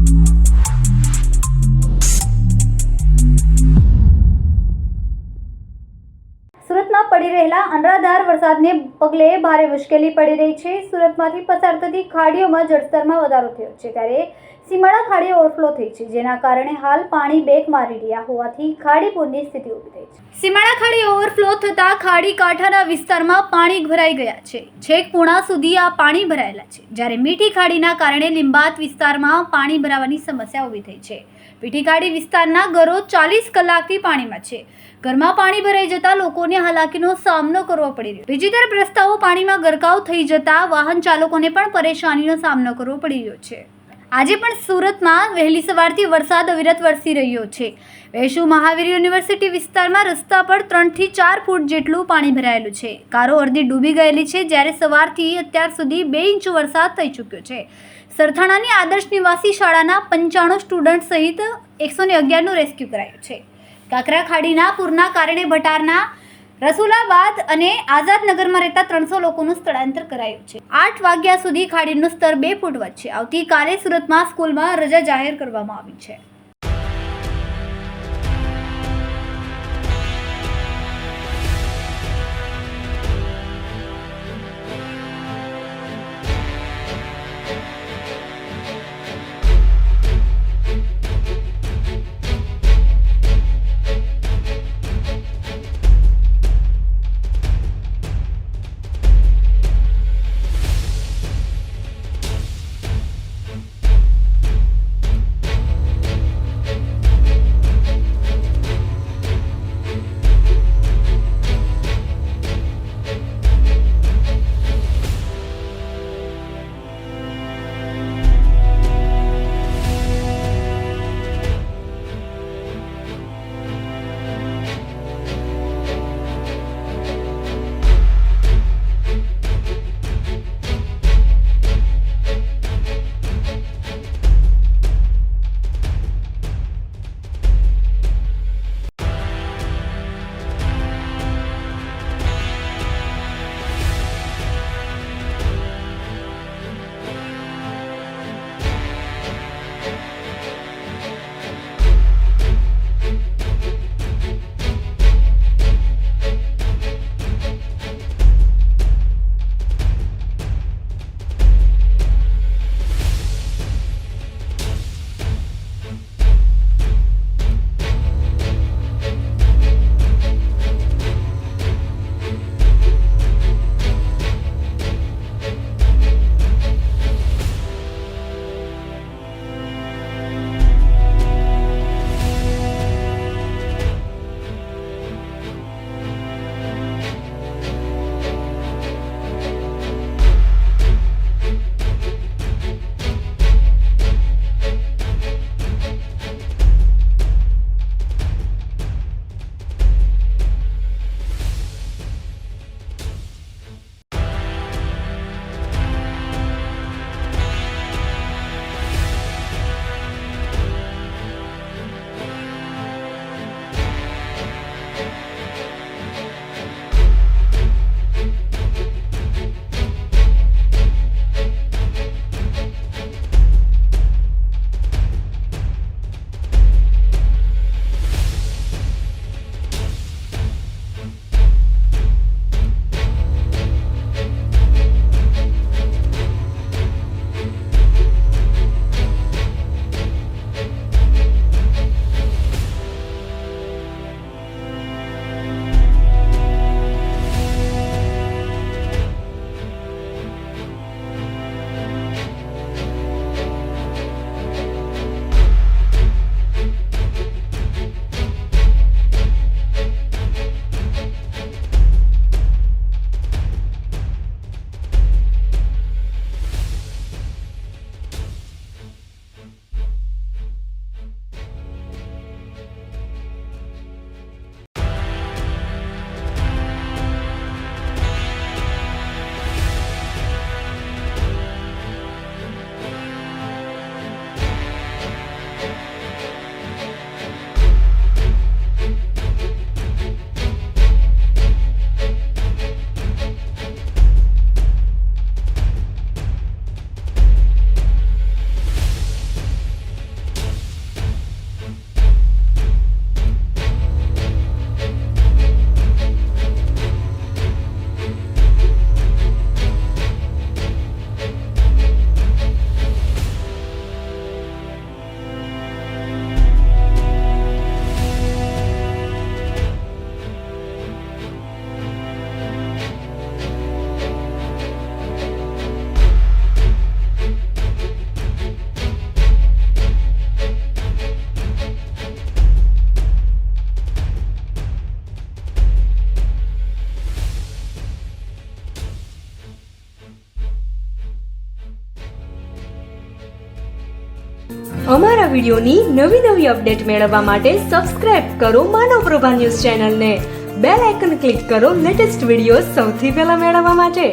સુરતમાં પડી રહેલા અનરાધાર વરસાદને પગલે ભારે મુશ્કેલી પડી રહી છે। સુરતમાંથી પસાર થતી ખાડીઓમાં જળસ્તરમાં વધારો થયો છે, ત્યારે સીમાડા ખાડી ઓવરફ્લો થઈ છે, જેના કારણે હાલ પાણી બેક મારી રહ્યા હોવાથી ખાડીપુરની સ્થિતિ ઊભી થઈ છે। સીમાડા ખાડી ઓવરફ્લો થતા ખાડી કાંઠાના વિસ્તારમાં પાણી ભરાઈ ગયા છે। છેક પૂણા સુધી આ પાણી ભરાયેલા છે, જ્યારે મીઠી ખાડીના કારણે લીંબાત વિસ્તારમાં પાણી ભરાવાની સમસ્યા ઊભી થઈ છે। મીઠી ખાડી વિસ્તારના ઘરો 40 કલાકથી પાણીમાં છે। ઘરમાં પાણી ભરાઈ જતા લોકોને હાલાકીનો સામનો કરવો પડી રહ્યો છે। બીજી તરફ રસ્તાઓ પાણીમાં ગરકાવ થઈ જતા વાહન ચાલકોને પણ પરેશાનીનો સામનો કરવો પડી રહ્યો છે। આજે પણ સુરતમાં વહેલી સવારથી વરસાદ અવિરત વરસી રહ્યો છે। વેસુ મહાવીર યુનિવર્સિટી વિસ્તારમાં રસ્તા પર 3 થી 4 ફૂટ જેટલું પાણી ભરાયેલું છે। કારો અડધી ડૂબી ગયેલી છે, જ્યારે સવારથી અત્યાર સુધી 2 ઇંચ વરસાદ થઈ ચૂક્યો છે। સરથાણાની આદર્શ નિવાસી શાળાના 95 સ્ટુડન્ટ સહિત 111નું રેસ્ક્યુ કરાયું છે। કાકરા ખાડીના પૂરના કારણે ભટારના રસુલાબાદ અને આઝાદનગરમાં રહેતા 300 લોકોનું સ્થળાંતર કરાયું છે। 8 વાગ્યા સુધી ખાડીનું સ્તર 2 ફૂટ વધશે। આવતીકાલે સુરતમાં સ્કૂલમાં રજા જાહેર કરવામાં આવી છે। અમારા વિડીયોની નવી અપડેટ મેળવવા માટે સબસ્ક્રાઇબ કરો માનવ પ્રભા ન્યૂઝ ચેનલને. બેલ આઇકન ક્લિક કરો લેટેસ્ટ વિડીયો સૌથી પહેલા મેળવવા માટે.